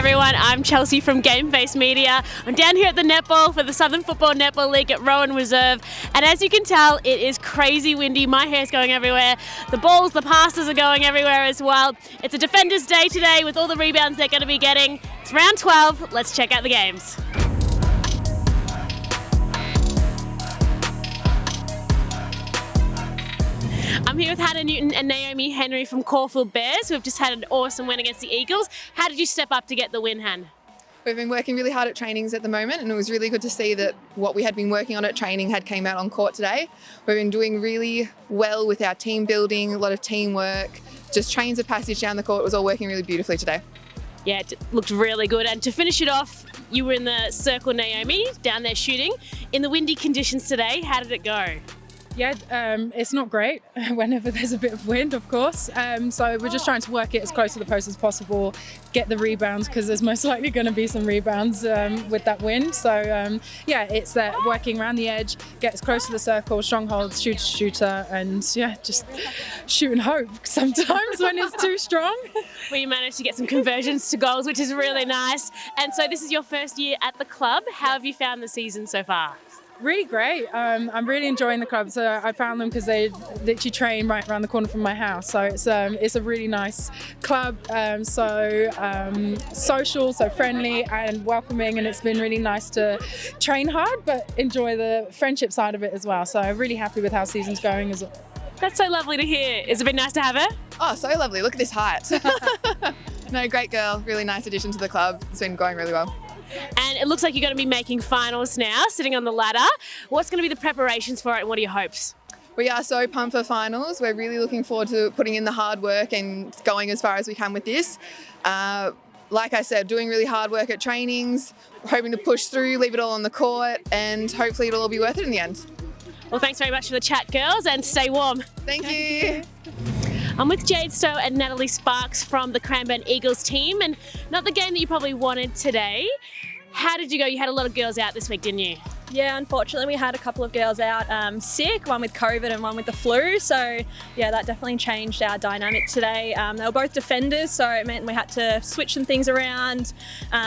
everyone, I'm Chelsea from Game Face Media. I'm down here at the netball for the Southern Football Netball League at Rowan Reserve, and as you can tell, it is crazy windy. My hair's going everywhere. The balls, the passes are going everywhere as well. It's a defender's day today with all the rebounds they're going to be getting. It's round 12. Let's check out the games. I'm here with Hannah Newton and Naomi Henry from Caulfield Bears, who have just had an awesome win against the Eagles. How did you step up to get the win, Han? We've been working really hard at trainings at the moment, and it was really good to see that what we had been working on at training had came out on court today. We've been doing really well with our team building, a lot of teamwork, just trains of passage down the court. It was all working really beautifully today. Yeah, it looked really good. And to finish it off, you were in the circle, Naomi, down there shooting. In the windy conditions today, how did it go? Yeah, it's not great whenever there's a bit of wind, of course. So we're just trying to work it as close to the post as possible, get the rebounds, because there's most likely going to be some rebounds with that wind. So yeah, it's that working around the edge, get as close to the circle, stronghold, shooter, and yeah, just shoot and hope sometimes when it's too strong. Well, you managed to get some conversions to goals, which is really nice. And so this is your first year at the club. How have you found the season so far? Really great. I'm really enjoying the club. So I found them because they literally train right around the corner from my house. So it's a really nice club. Social, so friendly and welcoming, and it's been really nice to train hard but enjoy the friendship side of it as well. So I'm really happy with how season's going as well. That's so lovely to hear. Has it been nice to have her? Oh, so lovely. Look at this height. No, great girl. Really nice addition to the club. It's been going really well. And it looks like you're going to be making finals now, sitting on the ladder. What's going to be the preparations for it, and what are your hopes? We are so pumped for finals. We're really looking forward to putting in the hard work and going as far as we can with this. Like I said, doing really hard work at trainings, hoping to push through, leave it all on the court, and hopefully it'll all be worth it in the end. Well, thanks very much for the chat, girls, and stay warm. Thank you. I'm with Jade Stowe and Natalie Sparks from the Cranbourne Eagles team, and not the game that you probably wanted today. How did you go? You had a lot of girls out this week, didn't you? Yeah, unfortunately we had a couple of girls out sick, one with COVID and one with the flu. So yeah, that definitely changed our dynamic today. They were both defenders, so it meant we had to switch some things around,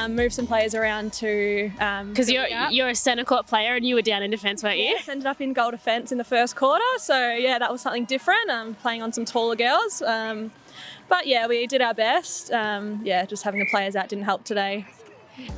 move some players around to... Because you're a centre court player and you were down in defence, weren't you? Yes, ended up in goal defence in the first quarter. So yeah, that was something different, playing on some taller girls. But yeah, we did our best. Yeah, just having the players out didn't help today.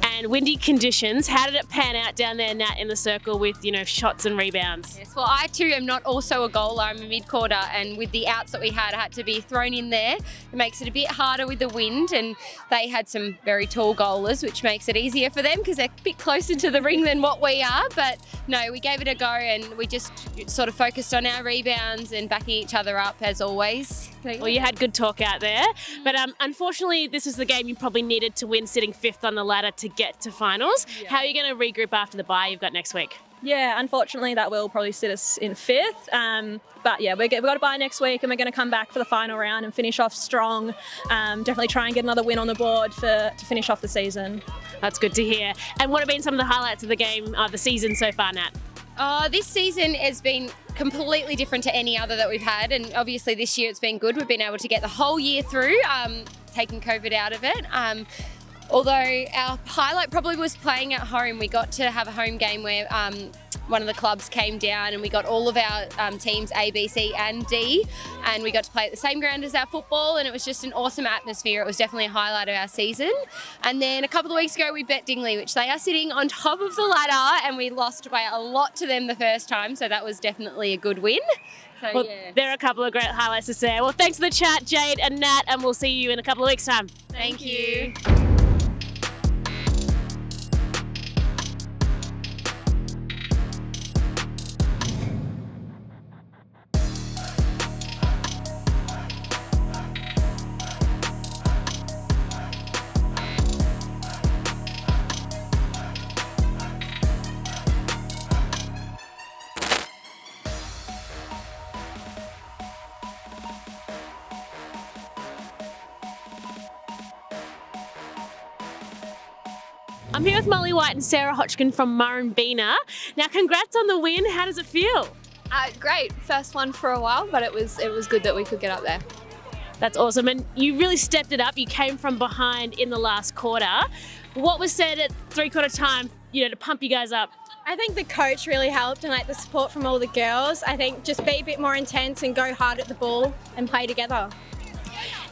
And windy conditions, how did it pan out down there, Nat, in the circle with, shots and rebounds? Yes, well, I too am not also a goaler. I'm a mid-quarter, and with the outs that we had, I had to be thrown in there. It makes it a bit harder with the wind, and they had some very tall goalers, which makes it easier for them because they're a bit closer to the ring than what we are. But no, we gave it a go, and we just sort of focused on our rebounds and backing each other up as always. Well, you had good talk out there, but unfortunately this was the game you probably needed to win, sitting fifth on the ladder to get to finals. Yeah. How are you going to regroup after the bye you've got next week? Yeah, unfortunately that will probably sit us in fifth, but yeah, we've got a bye next week and we're going to come back for the final round and finish off strong. Definitely try and get another win on the board to finish off the season. That's good to hear. And what have been some of the highlights of the game, the season so far, Nat? This season has been completely different to any other that we've had, and obviously this year it's been good. We've been able to get the whole year through, taking COVID out of it. Although our highlight probably was playing at home. We got to have a home game where one of the clubs came down and we got all of our teams A, B, C and D, and we got to play at the same ground as our football, and it was just an awesome atmosphere. It was definitely a highlight of our season. And then a couple of weeks ago we bet Dingley, which they are sitting on top of the ladder, and we lost by a lot to them the first time, so that was definitely a good win. So, well, yeah. There are a couple of great highlights to say. Well, thanks for the chat, Jade and Nat, and we'll see you in a couple of weeks' time. Thank you. I'm here with Molly White and Sarah Hodgkin from Murrumbina. Now, congrats on the win. How does it feel? Great. First one for a while, but it was good that we could get up there. That's awesome. And you really stepped it up. You came from behind in the last quarter. What was said at three-quarter time, to pump you guys up? I think the coach really helped and the support from all the girls. I think just be a bit more intense and go hard at the ball and play together.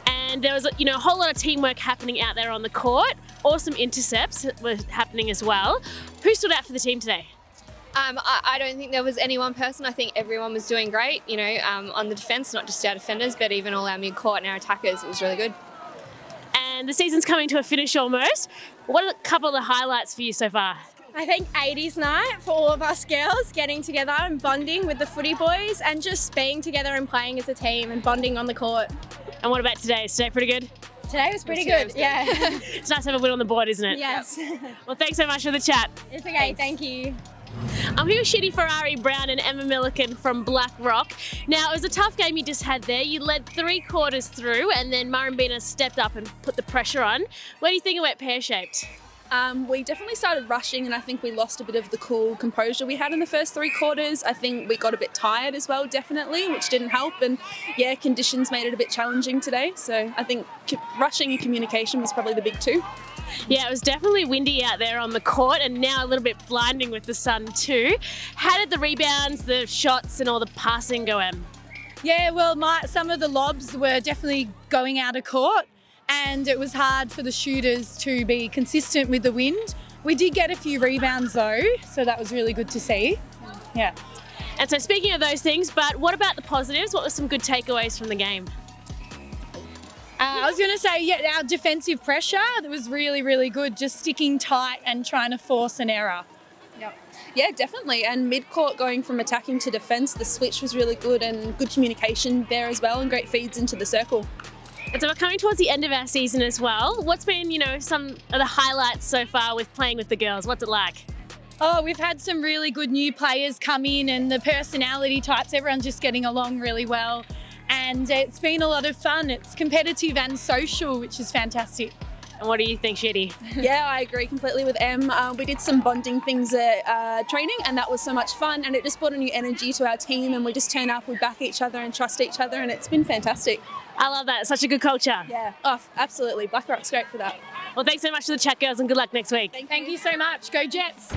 And there was a whole lot of teamwork happening out there on the court. Awesome intercepts were happening as well. Who stood out for the team today? I don't think there was any one person. I think everyone was doing great, on the defence, not just our defenders, but even all our mid-court and our attackers. It was really good. And the season's coming to a finish almost. What are a couple of the highlights for you so far? I think 80s night for all of us girls, getting together and bonding with the footy boys and just being together and playing as a team and bonding on the court. And what about today? Is today pretty good? Today was pretty good, yeah. It's nice to have a win on the board, isn't it? Yes. Well, thanks so much for the chat. It's okay, thank you. I'm here with Shitty Ferrari Brown and Emma Milliken from Black Rock. Now, it was a tough game you just had there. You led 3 quarters through and then Murrumbina stepped up and put the pressure on. What do you think it went pear-shaped? We definitely started rushing and I think we lost a bit of the cool composure we had in the first 3 quarters. I think we got a bit tired as well, definitely, which didn't help. And yeah, conditions made it a bit challenging today. So I think rushing and communication was probably the big 2. Yeah, it was definitely windy out there on the court and now a little bit blinding with the sun too. How did the rebounds, the shots and all the passing go, Em? Yeah, well, some of the lobs were definitely going out of court and it was hard for the shooters to be consistent with the wind. We did get a few rebounds though, so that was really good to see. Yeah. And so speaking of those things, but what about the positives? What were some good takeaways from the game? I was going to say, our defensive pressure, that was really, really good, just sticking tight and trying to force an error. Yeah, definitely. And mid-court going from attacking to defence, the switch was really good and good communication there as well and great feeds into the circle. And so we're coming towards the end of our season as well. What's been, some of the highlights so far with playing with the girls? What's it like? Oh, we've had some really good new players come in and the personality types, everyone's just getting along really well. And it's been a lot of fun. It's competitive and social, which is fantastic. And what do you think, Shitty? Yeah, I agree completely with Em. We did some bonding things at training and that was so much fun and it just brought a new energy to our team and we just turn up, we back each other and trust each other and it's been fantastic. I love that. It's such a good culture. Yeah, absolutely. Black Rock's great for that. Well, thanks so much for the chat, girls, and good luck next week. Thank you so much. Go Jets.